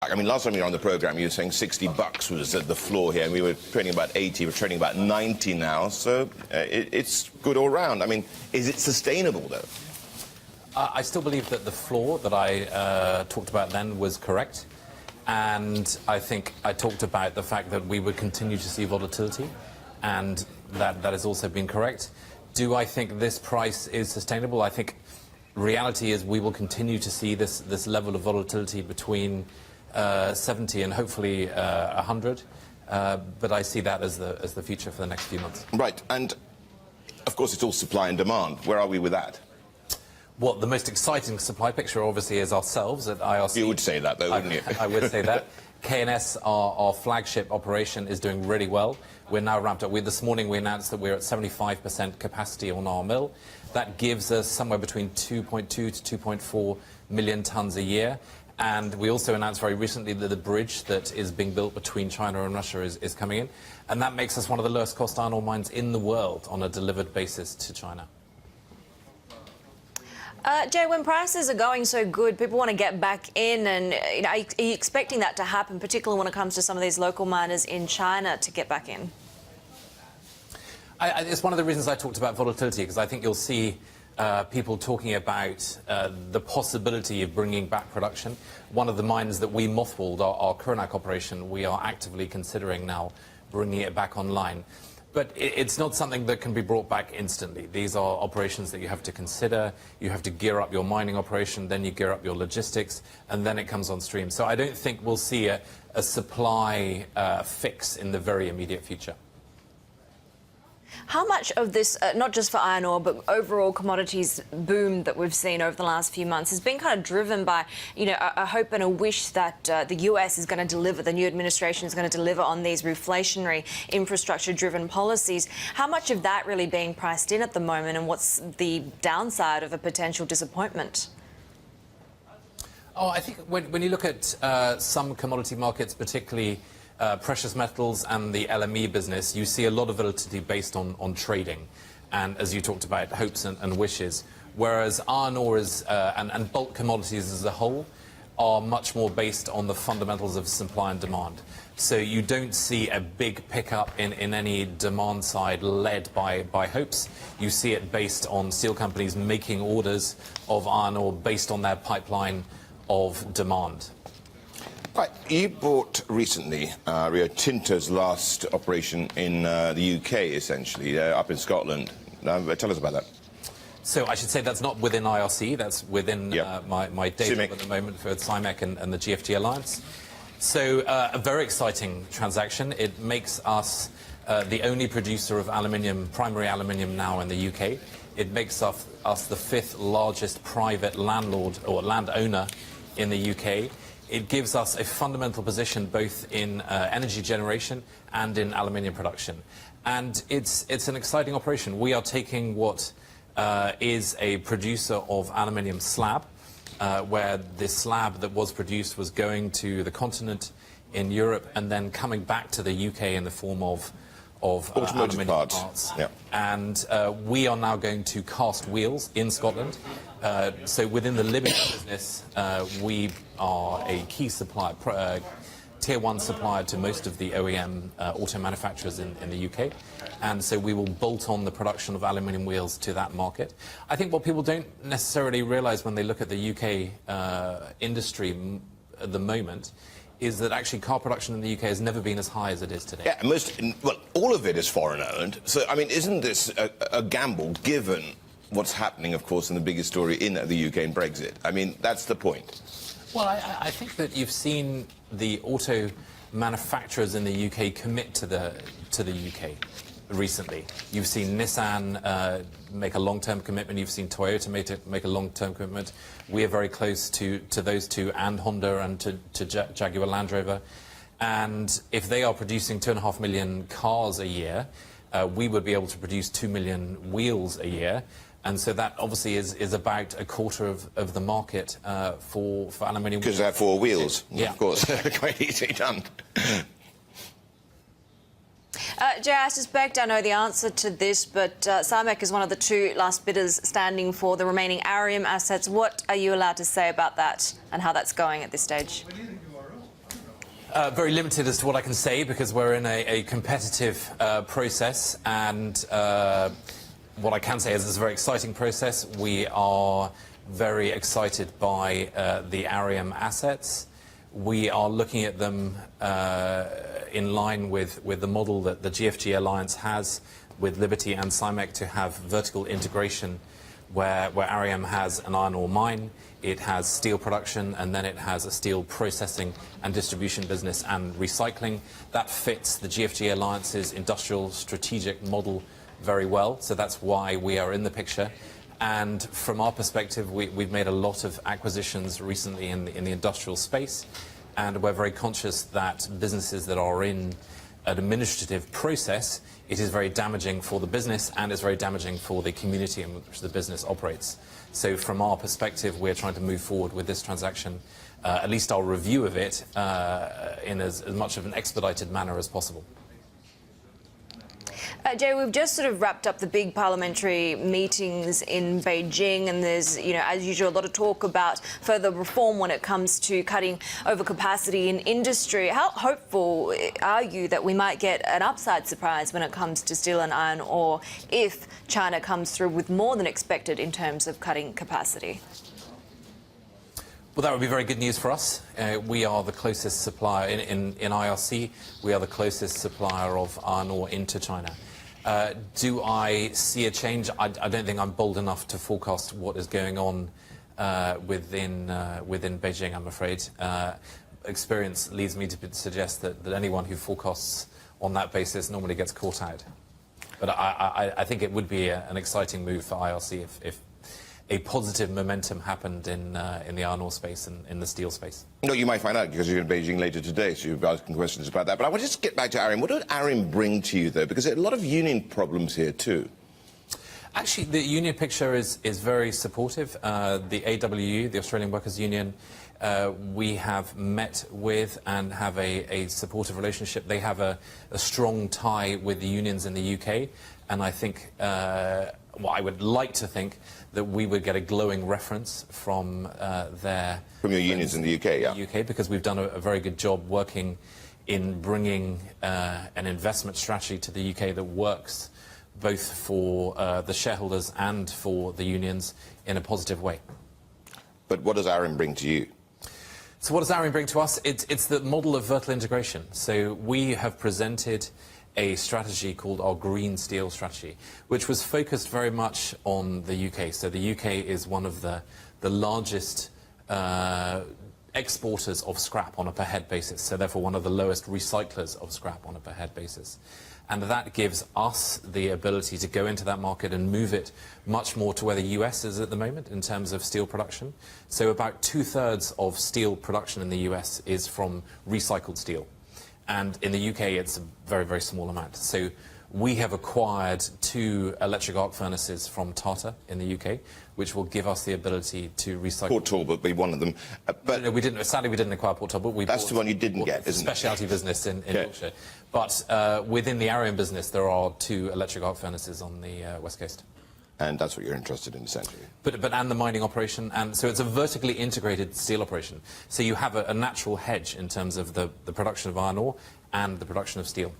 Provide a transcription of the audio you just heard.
back. I mean, last time you were on the program, you were saying $60 was at the floor here, and we were trading about 80. We're trading about 90 now, so it's good all round. I mean, is it sustainable, though? I still believe that the floor that I talked about then was correct. And I think I talked about the fact that we would continue to see volatility, and that has also been correct. Do I think this price is sustainable? I think reality is we will continue to see this level of volatility between 70 and hopefully 100. But I see that as the future for the next few months. Right, and of course it's all supply and demand. Where are we with that? Well, the most exciting supply picture, obviously, is ourselves at IRC. You would say that, though, wouldn't you? I would say that. KNS, our flagship operation, is doing really well. We're now ramped up. This morning we announced that we're at 75% capacity on our mill. That gives us somewhere between 2.2 to 2.4 million tonnes a year. And we also announced very recently that the bridge that is being built between China and Russia is coming in. And that makes us one of the lowest cost iron ore mines in the world on a delivered basis to China. Jay, when prices are going so good, people want to get back in, and are you expecting that to happen, particularly when it comes to some of these local miners in China to get back in? It's one of the reasons I talked about volatility, because I think you'll see people talking about the possibility of bringing back production. One of the mines that we mothballed, our Kuranak operation, we are actively considering now bringing it back online. But it's not something that can be brought back instantly. These are operations that you have to consider. You have to gear up your mining operation, then you gear up your logistics, and then it comes on stream. So I don't think we'll see a supply fix in the very immediate future. How much of this, not just for iron ore, but overall commodities boom that we've seen over the last few months has been kind of driven by, a hope and a wish that the US is going to deliver, the new administration is going to deliver on these reflationary, infrastructure-driven policies. How much of that really being priced in at the moment, and what's the downside of a potential disappointment? Oh, I think when you look at some commodity markets, particularly precious metals and the LME business, you see a lot of volatility based on trading, and as you talked about, hopes and wishes, whereas iron ore is, and bulk commodities as a whole are much more based on the fundamentals of supply and demand. So you don't see a big pickup in any demand side led by hopes. You see it based on steel companies making orders of iron ore based on their pipeline of demand. Right, you bought recently Rio Tinto's last operation in the UK, essentially, up in Scotland. Tell us about that. So I should say that's not within IRC, that's within my day job at the moment for CIMEC and the GFT Alliance. So a very exciting transaction. It makes us the only producer of aluminium, primary aluminium now in the UK. It makes us the 5th largest private landlord or landowner in the UK. It gives us a fundamental position both in energy generation and in aluminium production. And it's an exciting operation. We are taking what is a producer of aluminium slab, where the slab that was produced was going to the continent in Europe and then coming back to the UK in the form of aluminium parts. Yeah. And we are now going to cast wheels in Scotland. So within the Libyan business, we are a key supplier, tier 1 supplier to most of the OEM auto manufacturers in the UK. And so we will bolt on the production of aluminium wheels to that market. I think what people don't necessarily realise when they look at the UK industry at the moment is that actually car production in the UK has never been as high as it is today. Yeah, all of it is foreign-owned. So, I mean, isn't this a gamble, given what's happening, of course, in the biggest story in the UK in Brexit? I mean, that's the point. Well, I think that you've seen the auto manufacturers in the UK commit to the UK recently. You've seen Nissan make a long-term commitment. You've seen Toyota make a long-term commitment. We are very close to those two, and Honda and to Jaguar Land Rover. And if they are producing 2.5 million cars a year, we would be able to produce 2 million wheels a year. And so that obviously is about a quarter of the market for aluminium. Because they have 4 wheels, yeah. Of course. Quite easily done. Jay, I suspect I know the answer to this, but CIMEC is one of the 2 last bidders standing for the remaining Arium assets. What are you allowed to say about that and how that's going at this stage? Very limited as to what I can say because we're in a competitive process, and what I can say is it's a very exciting process. We are very excited by the Arium assets. We are looking at them in line with the model that the GFG Alliance has with Liberty and CIMEC to have vertical integration where Arium has an iron ore mine, it has steel production, and then it has a steel processing and distribution business and recycling. That fits the GFG Alliance's industrial strategic model very well, so that's why we are in the picture. And from our perspective, we've made a lot of acquisitions recently in the industrial space, and we're very conscious that businesses that are in an administrative process, it is very damaging for the business and it's very damaging for the community in which the business operates. So from our perspective, we're trying to move forward with this transaction, at least our review of it, in as much of an expedited manner as possible. Jay, we've just sort of wrapped up the big parliamentary meetings in Beijing, and there's, you know, as usual, a lot of talk about further reform when it comes to cutting overcapacity in industry. How hopeful are you that we might get an upside surprise when it comes to steel and iron ore if China comes through with more than expected in terms of cutting capacity? Well, that would be very good news for us. We are the closest supplier in IRC. We are the closest supplier of iron ore into China. Do I see a change? I don't think I'm bold enough to forecast what is going on within Beijing, I'm afraid. Experience leads me to suggest that anyone who forecasts on that basis normally gets caught out. But I think it would be an exciting move for IRC if a positive momentum happened in the iron ore space and in the steel space. No, you might find out because you're in Beijing later today, so you'll be asking questions about that. But I want to just get back to Arium. What did Arium bring to you, though? Because there are a lot of union problems here, too. Actually, the union picture is very supportive. The AWU, the Australian Workers' Union, we have met with and have a supportive relationship. They have a strong tie with the unions in the UK, and I think, well, I would like to think that we would get a glowing reference from From your unions in the UK, yeah. UK, because we've done a very good job working in bringing an investment strategy to the UK that works both for the shareholders and for the unions in a positive way. But what does Arium bring to you? So what does Arium bring to us? It's the model of vertical integration. So we have presented a strategy called our Green Steel Strategy, which was focused very much on the UK. So the UK is one of the largest exporters of scrap on a per-head basis, so therefore one of the lowest recyclers of scrap on a per-head basis. And that gives us the ability to go into that market and move it much more to where the US is at the moment in terms of steel production. So about 2/3 of steel production in the US is from recycled steel. And in the UK, it's a very, very small amount. So we have acquired 2 electric arc furnaces from Tata in the UK, which will give us the ability to recycle. Port Talbot be one of them. But no, we didn't. Sadly, we didn't acquire Port Talbot. That's the one you didn't get, isn't it? Specialty business in Yorkshire. But within the Arium business, there are 2 electric arc furnaces on the West Coast. And that's what you're interested in, essentially. And the mining operation, and so it's a vertically integrated steel operation. So you have a natural hedge in terms of the production of iron ore and the production of steel.